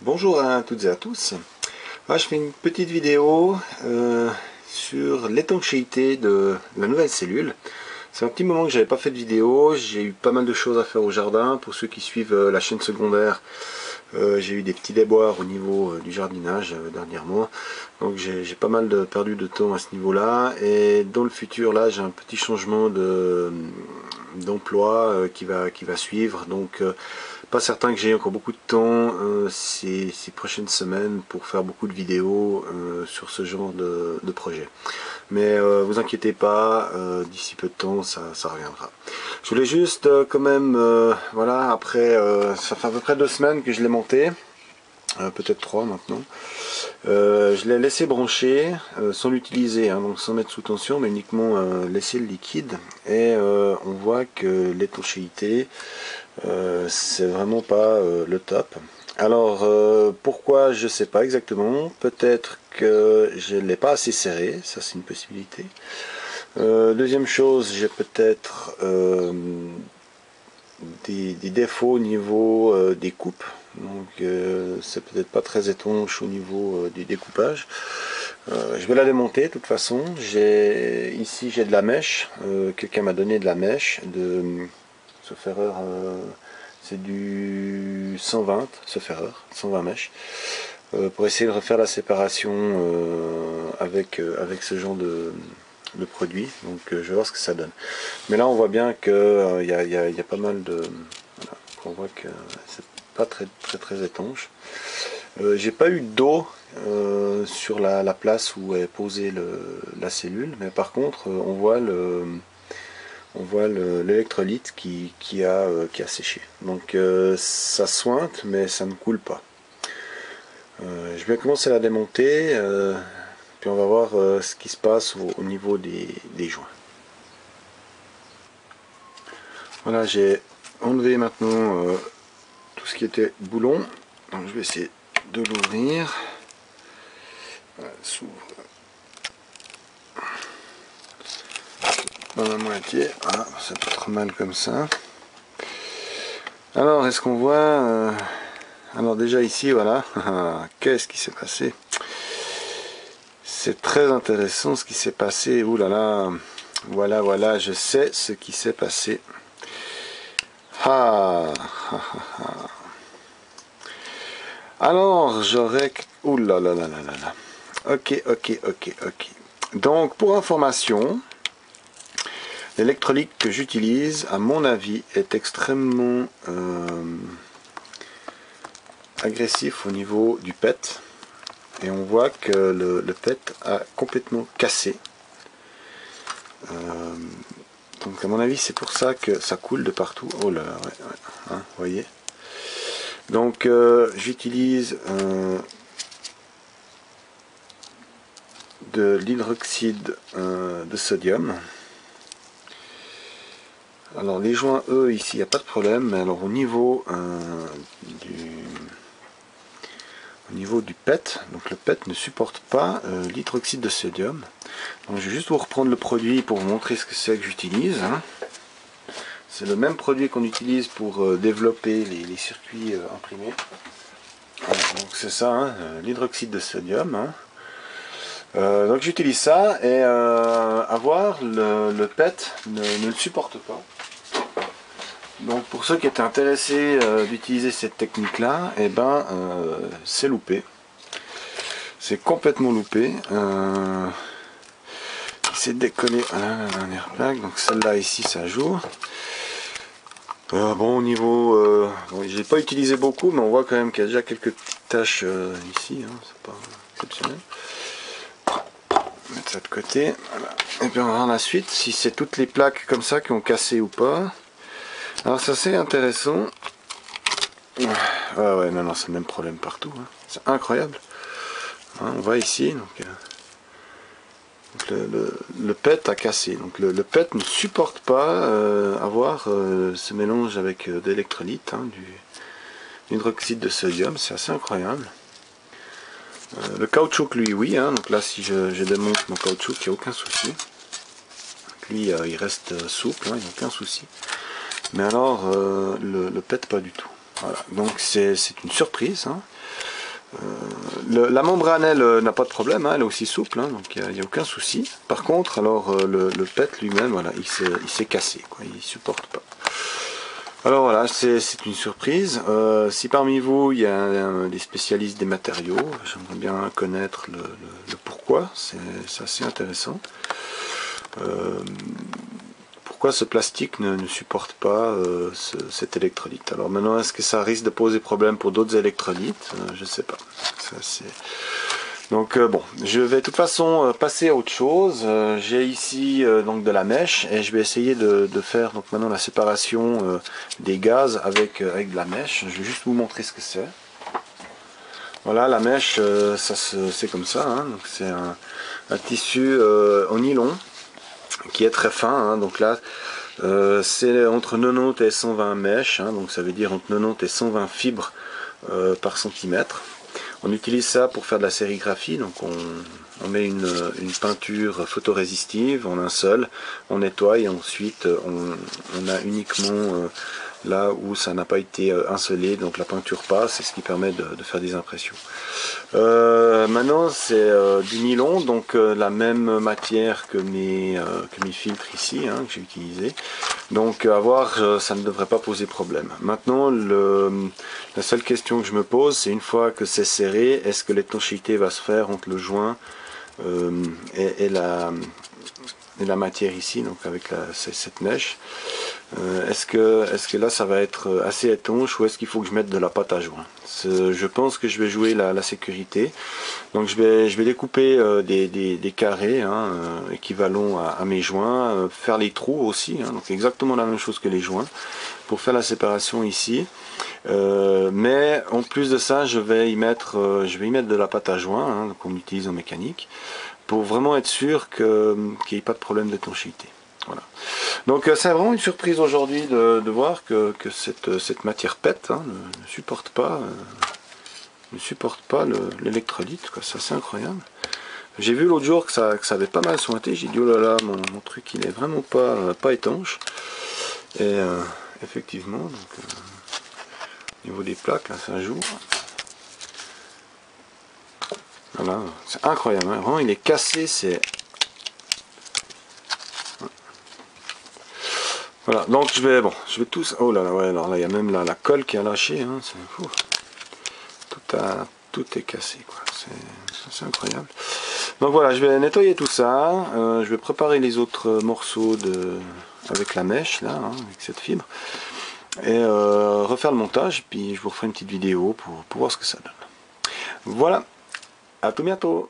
Bonjour à toutes et à tous. Là, je fais une petite vidéo sur l'étanchéité de la nouvelle cellule. C'est un petit moment que j'avais pas fait de vidéo, j'ai eu pas mal de choses à faire au jardin. Pour ceux qui suivent la chaîne secondaire, j'ai eu des petits déboires au niveau du jardinage dernièrement. Donc j'ai pas mal perdu de temps à ce niveau-là. Et dans le futur, là, j'ai un petit changement d'emploi qui va suivre. Donc pas certain que j'ai encore beaucoup de temps ces prochaines semaines pour faire beaucoup de vidéos sur ce genre de projet. Mais vous inquiétez pas, d'ici peu de temps ça reviendra. Je voulais juste quand même, voilà, après, ça fait à peu près 2 semaines que je l'ai monté, peut-être 3 maintenant. Je l'ai laissé brancher sans l'utiliser, hein, donc sans mettre sous tension, mais uniquement laisser le liquide. Et on voit que l'étanchéité, c'est vraiment pas le top. Alors pourquoi, je sais pas exactement. Peut-être que je l'ai pas assez serré, ça c'est une possibilité. Deuxième chose, j'ai peut-être des défauts au niveau des coupes. Donc c'est peut-être pas très étanche au niveau du découpage. Je vais la démonter de toute façon. Ici j'ai de la mèche. Quelqu'un m'a donné de la mèche sauf erreur, c'est du 120, sauf erreur, 120 mèches, pour essayer de refaire la séparation avec ce genre de produit. Donc je vais voir ce que ça donne. Mais là on voit bien que y a pas mal de... Voilà, on voit que c'est pas très étanche. J'ai pas eu d'eau sur la place où est posée la cellule, mais par contre on voit l'électrolyte qui a séché. Donc ça sointe, mais ça ne coule pas. Je vais commencer à la démonter, puis on va voir ce qui se passe au niveau des joints. Voilà, j'ai enlevé maintenant tout ce qui était boulon. Donc je vais essayer de l'ouvrir. Voilà, elle s'ouvre dans la moitié. Voilà, ça peut être mal comme ça. Alors, est-ce qu'on voit alors déjà ici, voilà. Qu'est-ce qui s'est passé? C'est très intéressant ce qui s'est passé. Ouh là là. Voilà, je sais ce qui s'est passé. Alors, j'aurais... Ouh là là là là là là. Ok. Donc, pour information, l'électrolyte que j'utilise, à mon avis, est extrêmement agressif au niveau du PET. Et on voit que le PET a complètement cassé. Donc à mon avis c'est pour ça que ça coule de partout. Oh là là, ouais. Hein, vous voyez. Donc j'utilise de l'hydroxyde de sodium. Alors les joints, eux, ici il n'y a pas de problème, mais alors au niveau du PET, donc le PET ne supporte pas l'hydroxyde de sodium. Donc je vais juste vous reprendre le produit pour vous montrer ce que c'est que j'utilise. Hein. C'est le même produit qu'on utilise pour développer les circuits imprimés. Voilà, donc c'est ça, hein, l'hydroxyde de sodium. Hein. Donc j'utilise ça et à voir, le PET ne le supporte pas. Donc pour ceux qui étaient intéressés d'utiliser cette technique là, eh ben c'est loupé. C'est complètement loupé. C'est décollé à la dernière plaque, donc celle-là ici ça joue. Bon, au niveau, bon, j'ai pas utilisé beaucoup, mais on voit quand même qu'il y a déjà quelques petites taches ici, hein, c'est pas exceptionnel. Mettre ça de côté, voilà. Et puis on va voir la suite, si c'est toutes les plaques comme ça qui ont cassé ou pas. Alors ça c'est intéressant. Ouais, non, c'est le même problème partout, hein. C'est incroyable. Hein, on voit ici, donc le PET a cassé. Donc le PET ne supporte pas avoir ce mélange avec d'électrolyte, hein, du hydroxyde de sodium. C'est assez incroyable. Le caoutchouc, lui, oui. Hein, donc là, si je démonte mon caoutchouc, il n'y a aucun souci. Donc, lui, il reste souple, hein, il n'y a aucun souci. Mais alors, le PET, pas du tout. Voilà. Donc c'est une surprise. Hein. La membrane, elle, n'a pas de problème, hein, elle est aussi souple, hein, donc il n'y a aucun souci. Par contre, alors le PET lui-même, voilà, il s'est cassé, quoi, il supporte pas. Alors voilà, c'est une surprise. Si parmi vous, il y a des spécialistes des matériaux, j'aimerais bien connaître le pourquoi, c'est assez intéressant. Pourquoi ce plastique ne supporte pas cet électrolyte? Alors maintenant, est-ce que ça risque de poser problème pour d'autres électrolytes? Je ne sais pas. Donc bon, je vais de toute façon passer à autre chose. J'ai ici donc de la mèche et je vais essayer de faire donc maintenant la séparation des gaz avec de la mèche. Je vais juste vous montrer ce que c'est. Voilà, la mèche, c'est comme ça, hein. Donc c'est un tissu en nylon qui est très fin, hein. Donc là c'est entre 90 et 120 mèches, hein. Donc ça veut dire entre 90 et 120 fibres par centimètre. On utilise ça pour faire de la sérigraphie, donc on met une peinture photorésistive en un seul, on nettoie et ensuite on a uniquement là où ça n'a pas été insolé, donc la peinture passe, c'est ce qui permet de faire des impressions. Maintenant c'est du nylon, donc la même matière que mes filtres ici, hein, que j'ai utilisé. Donc à voir, ça ne devrait pas poser problème. Maintenant la seule question que je me pose, c'est une fois que c'est serré, est-ce que l'étanchéité va se faire entre le joint et la matière ici, donc avec cette mèche. Est-ce que là ça va être assez étanche ou est-ce qu'il faut que je mette de la pâte à joint? Je pense que je vais jouer la sécurité. Donc je vais découper des carrés, hein, équivalents à mes joints, faire les trous aussi, hein, donc exactement la même chose que les joints, pour faire la séparation ici. Mais en plus de ça, je vais y mettre de la pâte à joint, hein, qu'on utilise en mécanique, pour vraiment être sûr qu'il n'y ait pas de problème d'étanchéité. Voilà. Donc c'est vraiment une surprise aujourd'hui de voir que cette matière PET, hein, ne supporte pas l'électrolyte. Ça, c'est incroyable. J'ai vu l'autre jour que ça avait pas mal sointé. J'ai dit oh là là, mon truc il est vraiment pas étanche. Et effectivement, donc, au niveau des plaques, là, ça joue. Voilà, c'est incroyable, hein. Vraiment il est cassé, c'est... Voilà, donc je vais tous... Oh là là, ouais, alors là il y a même la colle qui a lâché, hein, c'est fou. Tout est cassé, quoi, c'est incroyable. Donc voilà, je vais nettoyer tout ça, je vais préparer les autres morceaux avec la mèche, là, hein, avec cette fibre, et refaire le montage, puis je vous referai une petite vidéo pour voir ce que ça donne. Voilà, à tout bientôt.